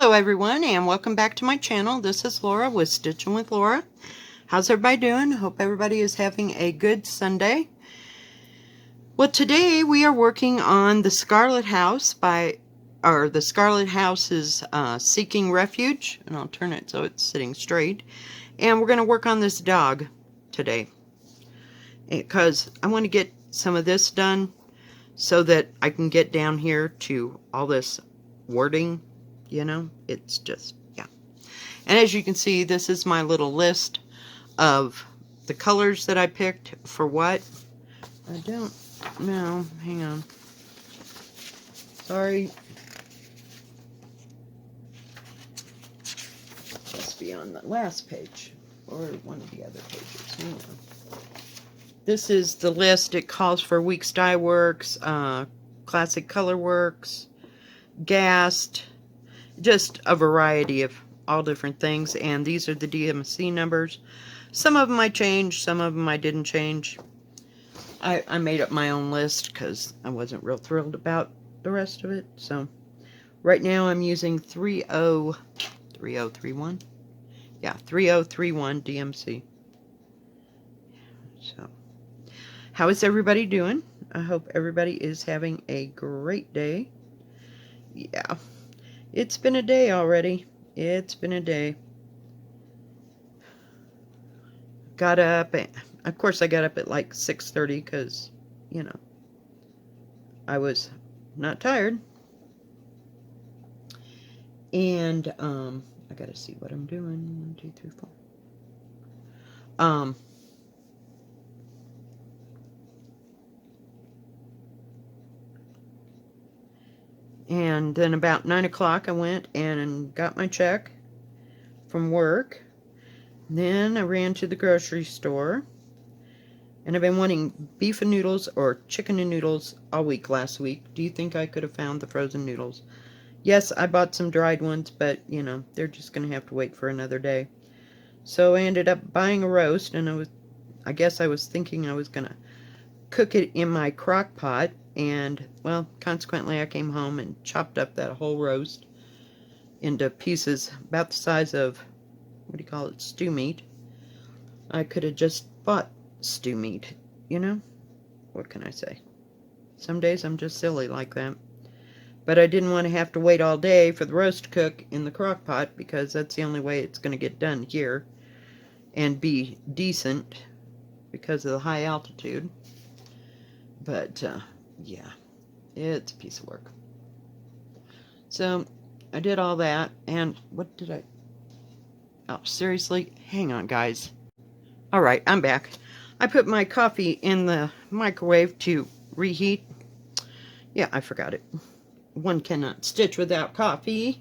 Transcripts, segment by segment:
Hello everyone, and welcome back to my channel. This is Laura with Stitchin with Laura. How's everybody doing? Hope everybody is having a good Sunday. Well, today we are working on the Scarlet House the Scarlet House's Seeking Refuge, and I'll turn it so it's sitting straight. And we're going to work on this dog today because I want to get some of this done so that I can get down here to all this wording. You know, it's just, yeah. And as you can see, this is my little list of the colors that I picked for what. I don't know. Hang on. Sorry. Must be on the last page or one of the other pages. Hang on. This is the list. It calls for Weeks Dye Works, Classic Color Works, Gast, just a variety of all different things, and these are the DMC numbers. Some of them I changed, some of them I didn't change. I made up my own list because I wasn't real thrilled about the rest of it. So right now I'm using 3031. Yeah, 3031 DMC. So how is everybody doing? I hope everybody is having a great day. Yeah. It's been a day already. It's been a day. Got up, of course I got up at like 6:30 because, you know, I was not tired. And, I gotta see what I'm doing. 1, 2, 3, 4. And then about 9 o'clock I went and got my check from work. Then I ran to the grocery store. And I've been wanting beef and noodles or chicken and noodles all week last week. Do you think I could have found the frozen noodles? Yes, I bought some dried ones, but, you know, they're just going to have to wait for another day. So I ended up buying a roast, and I guess I was thinking I was going to cook it in my crock pot. And, well, consequently, I came home and chopped up that whole roast into pieces about the size of, what do you call it, stew meat. I could have just bought stew meat, you know? What can I say? Some days I'm just silly like that. But I didn't want to have to wait all day for the roast to cook in the crock pot because that's the only way it's going to get done here and be decent because of the high altitude. But, yeah, it's a piece of work. So I did all that, and what did I... Oh, seriously? Hang on, guys. Alright, I'm back. I put my coffee in the microwave to reheat. Yeah, I forgot it. One cannot stitch without coffee.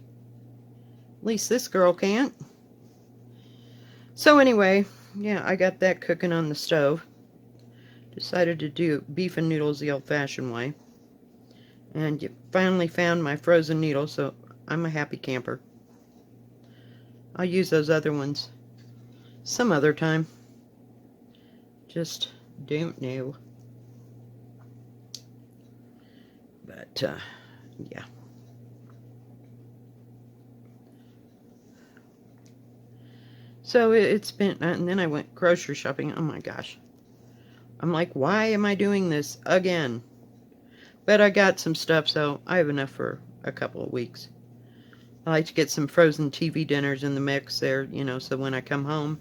At least this girl can't. So anyway, yeah, I got that cooking on the stove. Decided to do beef and noodles the old-fashioned way. And you finally found my frozen noodles, so I'm a happy camper. I'll use those other ones some other time. Just don't know. But, yeah. So it's been, and then I went grocery shopping. Oh my gosh. I'm like, why am I doing this again? But I got some stuff, so I have enough for a couple of weeks. I like to get some frozen TV dinners in the mix there, you know, so when I come home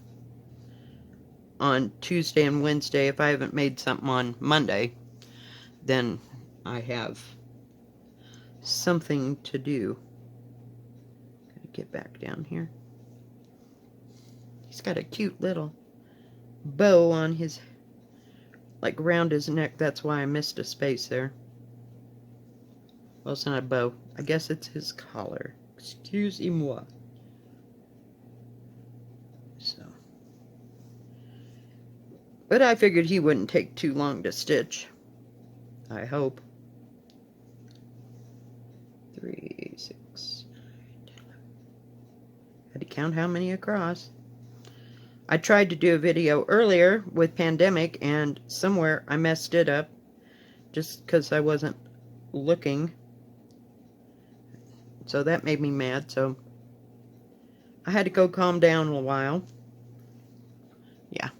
on Tuesday and Wednesday, if I haven't made something on Monday, then I have something to do. Gotta get back down here. He's got a cute little bow on his, like, around his neck. That's why I missed a space there. Well, it's not a bow. I guess it's his collar. Excusez-moi. So. But I figured he wouldn't take too long to stitch. I hope. 3, 6, 9, 10. Had to count how many across. I tried to do a video earlier with pandemic, and somewhere I messed it up just because I wasn't looking. So that made me mad. So I had to go calm down a while. Yeah,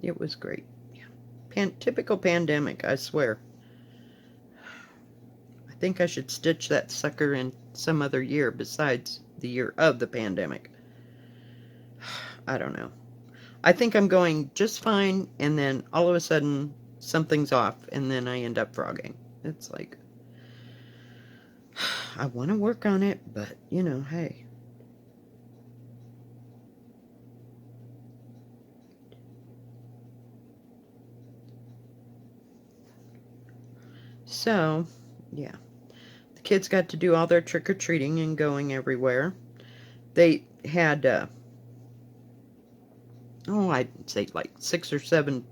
it was great. Yeah. Typical pandemic, I swear. I think I should stitch that sucker in some other year besides the year of the pandemic. I don't know. I think I'm going just fine, and then all of a sudden something's off, and then I end up frogging. It's like, I want to work on it, but, you know, hey. So, yeah. The kids got to do all their trick-or-treating and going everywhere. They had, I'd say like 6 or 7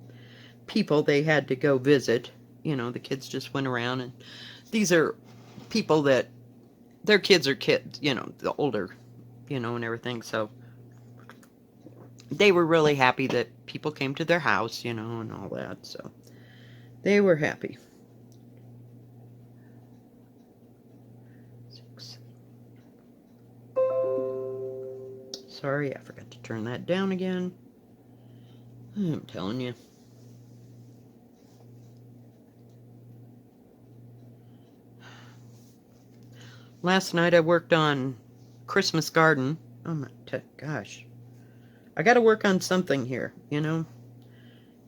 people they had to go visit. You know, the kids just went around, and these are people that their kids are kids, you know, the older, you know, and everything. So they were really happy that people came to their house, you know, and all that. So they were happy. Sorry, I forgot to turn that down again. I'm telling you. Last night I worked on Christmas garden. Oh my gosh. I got to work on something here, you know.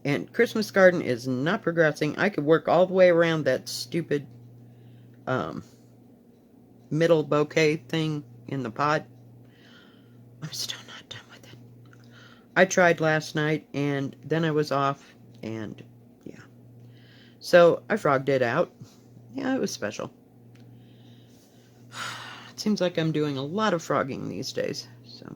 And Christmas garden is not progressing. I could work all the way around that stupid middle bouquet thing in the pot. I'm still not done with it. I tried last night, and then I was off, and yeah. So I frogged it out. Yeah, it was special. It seems like I'm doing a lot of frogging these days, so.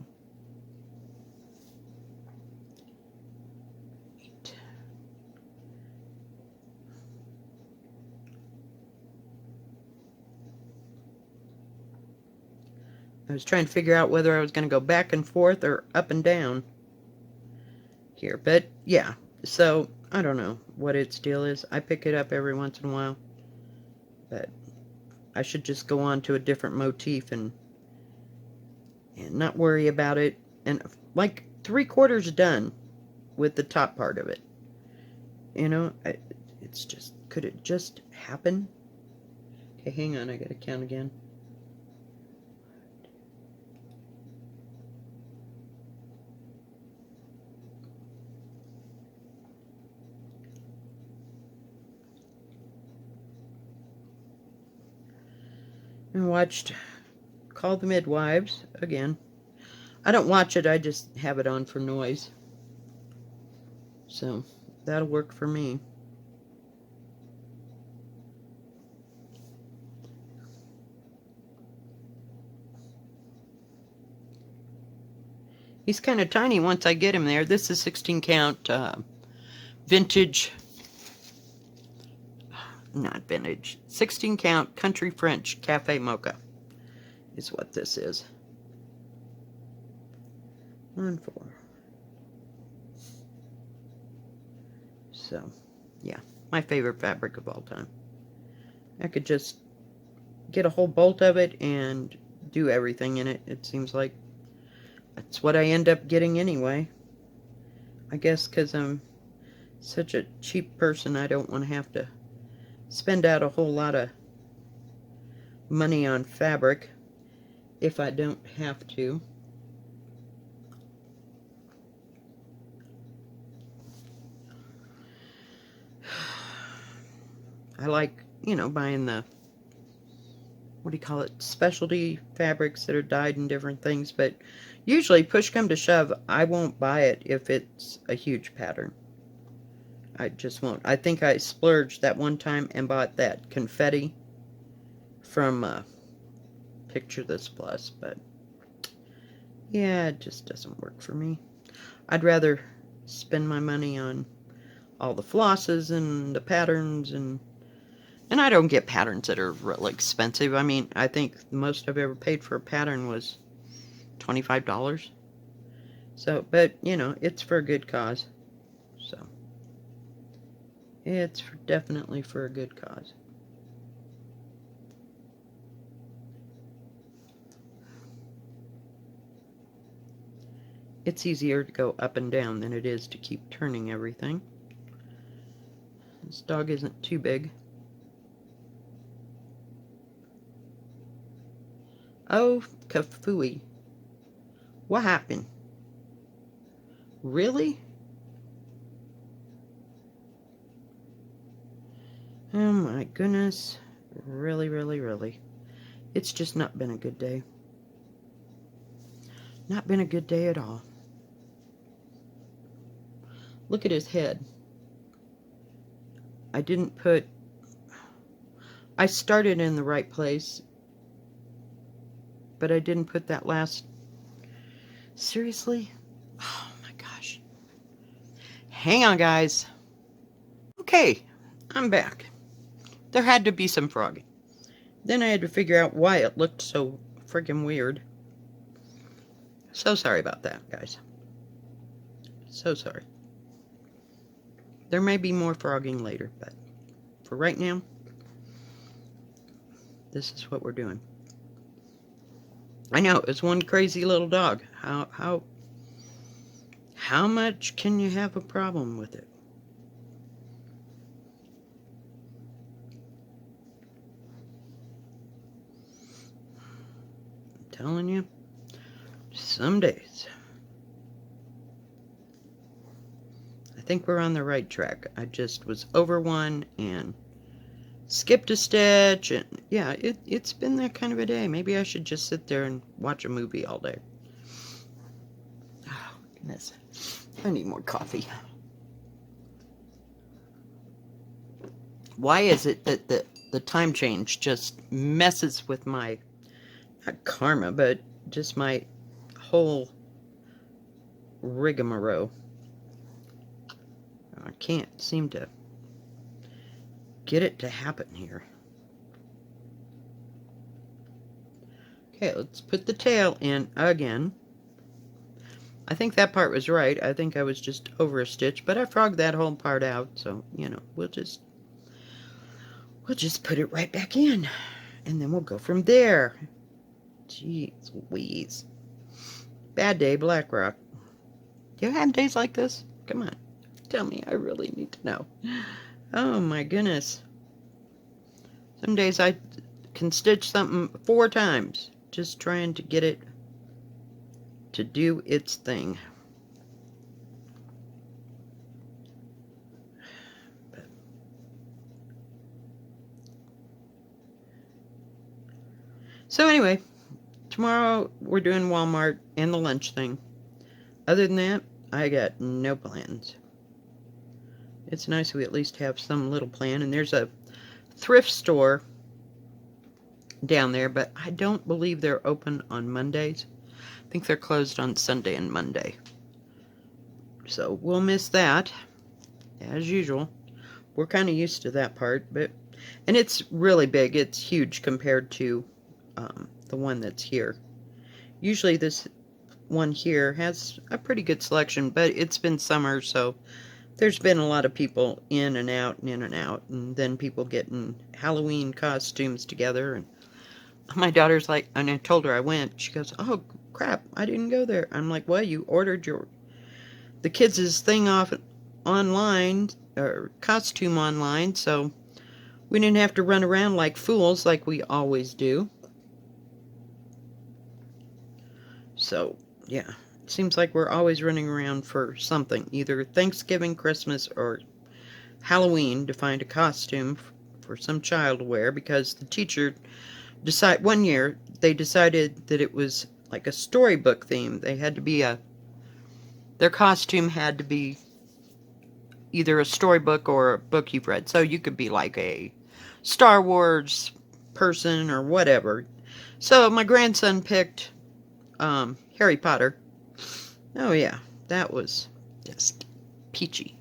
I was trying to figure out whether I was going to go back and forth or up and down here, but yeah. So I don't know what its deal is. I pick it up every once in a while, but I should just go on to a different motif and not worry about it. And like 3/4 done with the top part of it. You know, it's just, could it just happen? Okay, hang on, I gotta count again. And watched Call the Midwives again. I don't watch it, I just have it on for noise. So that'll work for me. He's kind of tiny once I get him there. This is 16 count vintage, not vintage, 16 count country French cafe mocha is what this is. 1, 4. So, yeah, my favorite fabric of all time. I could just get a whole bolt of it and do everything in it. It seems like that's what I end up getting anyway. I guess because I'm such a cheap person, I don't want to have to spend out a whole lot of money on fabric if I don't have to. I like, you know, buying the, what do you call it, specialty fabrics that are dyed in different things, but usually, push come to shove, I won't buy it if it's a huge pattern. I just won't. I think I splurged that one time and bought that confetti from Picture This Plus, but yeah, it just doesn't work for me. I'd rather spend my money on all the flosses and the patterns, and I don't get patterns that are really expensive. I mean, I think the most I've ever paid for a pattern was $25. So, but, you know, it's for a good cause. So, it's definitely for a good cause. It's easier to go up and down than it is to keep turning everything. This dog isn't too big. Oh, Kafui. What happened? Really? Oh my goodness. Really, really, really. It's just not been a good day. Not been a good day at all. Look at his head. I started in the right place, but I didn't put that last... Seriously? Oh my gosh. Hang on, guys. Okay, I'm back. There had to be some frogging. Then I had to figure out why it looked so friggin' weird. So sorry about that, guys. So sorry. There may be more frogging later, but for right now, this is what we're doing. I know, it's one crazy little dog. How much can you have a problem with it? I'm telling you, some days. I think we're on the right track. I just was over one and skipped a stitch, and yeah, it's been that kind of a day. Maybe I should just sit there and watch a movie all day. Oh, goodness. I need more coffee. Why is it that the time change just messes with my, not karma, but just my whole rigmarole? I can't seem to get it to happen here. Okay, let's put the tail in again. I think that part was right. I think I was just over a stitch, but I frogged that whole part out, so, you know, we'll just put it right back in, and then we'll go from there. Jeez Louise. Bad day, BlackRock. Do you have days like this? Come on. Tell me. I really need to know. Oh, my goodness. Some days I can stitch something 4 times, just trying to get it to do its thing. So anyway, tomorrow we're doing Walmart and the lunch thing. Other than that, I got no plans. It's nice we at least have some little plan. And there's a thrift store down there, but I don't believe they're open on Mondays. I think they're closed on Sunday and Monday. So we'll miss that, as usual. We're kind of used to that part, and it's really big. It's huge compared to the one that's here. Usually this one here has a pretty good selection, but it's been summer, so there's been a lot of people in and out and in and out, and then people getting Halloween costumes together. And my daughter's like, and I told her I went, she goes, oh crap, I didn't go there. I'm like, well, you ordered the kids' thing off online, or costume online, so we didn't have to run around like fools like we always do. So, yeah, it seems like we're always running around for something, either Thanksgiving, Christmas, or Halloween, to find a costume for some child to wear, because the teacher one year they decided that it was like a storybook theme. They had to be their costume had to be either a storybook or a book you've read. So you could be like a Star Wars person or whatever. So my grandson picked Harry Potter. Oh yeah, that was just peachy.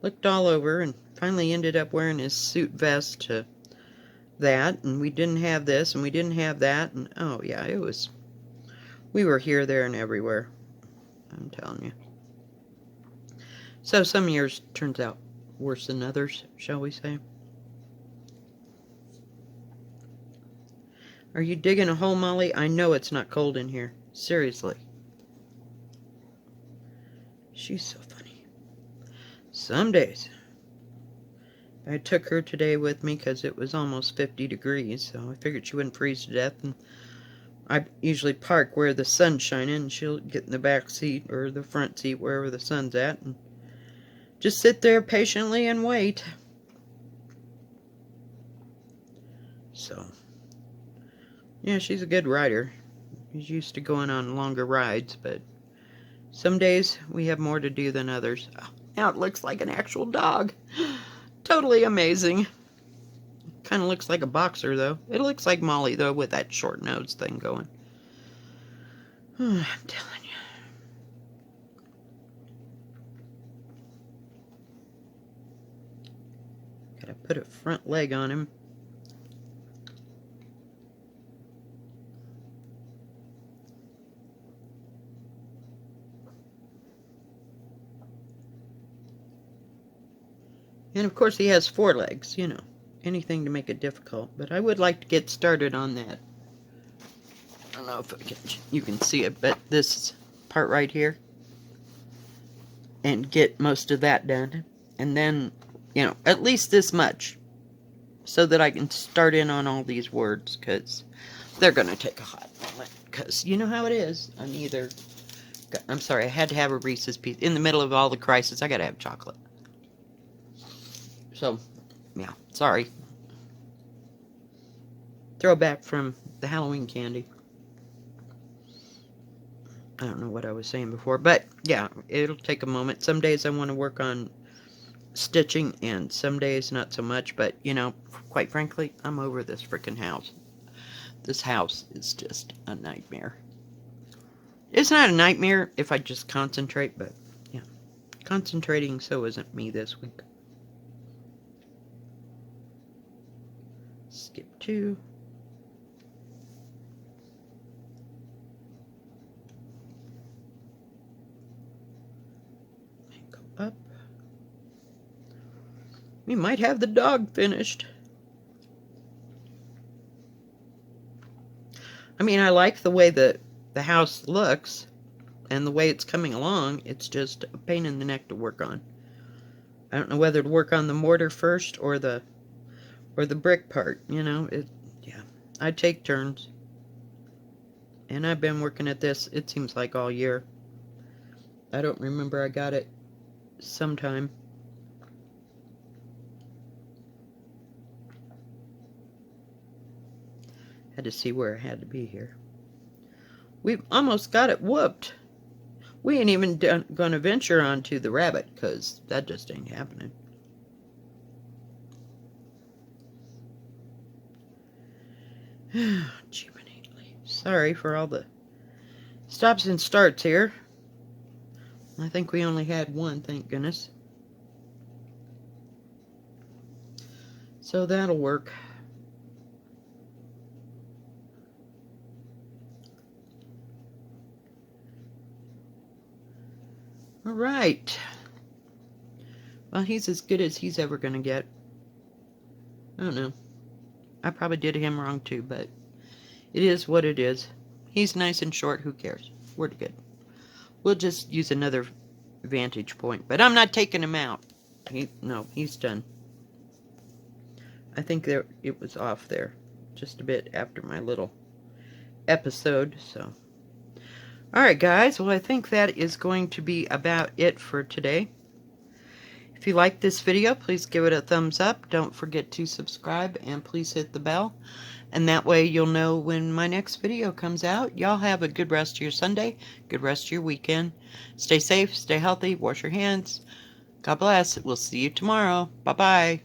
Looked all over and finally ended up wearing his suit vest to that, and we didn't have this and we didn't have that, and oh yeah, we were here, there, and everywhere. I'm telling you. So some years turns out worse than others, shall we say. Are you digging a hole, Molly? I know it's not cold in here. Seriously. She's so funny. Some days. I took her today with me because it was almost 50 degrees, so I figured she wouldn't freeze to death. And I usually park where the sun's shining, and she'll get in the back seat or the front seat, wherever the sun's at, and just sit there patiently and wait. So, yeah, she's a good rider. She's used to going on longer rides, but some days we have more to do than others. Oh, now it looks like an actual dog. Totally amazing. Kind of looks like a boxer, though. It looks like Molly, though, with that short nose thing going. I'm telling you. Gotta put a front leg on him. And of course he has 4 legs, you know. Anything to make it difficult. But I would like to get started on that. I don't know if you can see it, but this part right here. And get most of that done. And then, you know, at least this much. So that I can start in on all these words. Because they're going to take a hot moment. Because you know how it is. I'm sorry, I had to have a Reese's piece. In the middle of all the crisis, I got to have chocolate. So, yeah, sorry. Throwback from the Halloween candy. I don't know what I was saying before, but yeah, it'll take a moment. Some days I want to work on stitching, and some days not so much, but, you know, quite frankly, I'm over this freaking house. This house is just a nightmare. It's not a nightmare if I just concentrate, but, yeah. Concentrating so isn't me this week. Skip 2. And go up. We might have the dog finished. I mean, I like the way the house looks and the way it's coming along. It's just a pain in the neck to work on. I don't know whether to work on the mortar first or the brick part, you know. Yeah, I take turns. And I've been working at this, it seems like, all year. I don't remember, I got it sometime. Had to see where I had to be here. We've almost got it whooped. We ain't even gonna venture onto the rabbit, because that just ain't happening. Sorry for all the stops and starts here. I think we only had one, thank goodness. So that'll work. All right. Well, he's as good as he's ever going to get. I don't know. I probably did him wrong too, but it is what it is. He's nice and short. Who cares? We're good. We'll just use another vantage point. But I'm not taking him out. No, he's done. I think it was off there. Just a bit after my little episode, so... Alright guys, well I think that is going to be about it for today. If you like this video, please give it a thumbs up. Don't forget to subscribe and please hit the bell. And that way you'll know when my next video comes out. Y'all have a good rest of your Sunday, good rest of your weekend. Stay safe, stay healthy, wash your hands. God bless. We'll see you tomorrow. Bye-bye.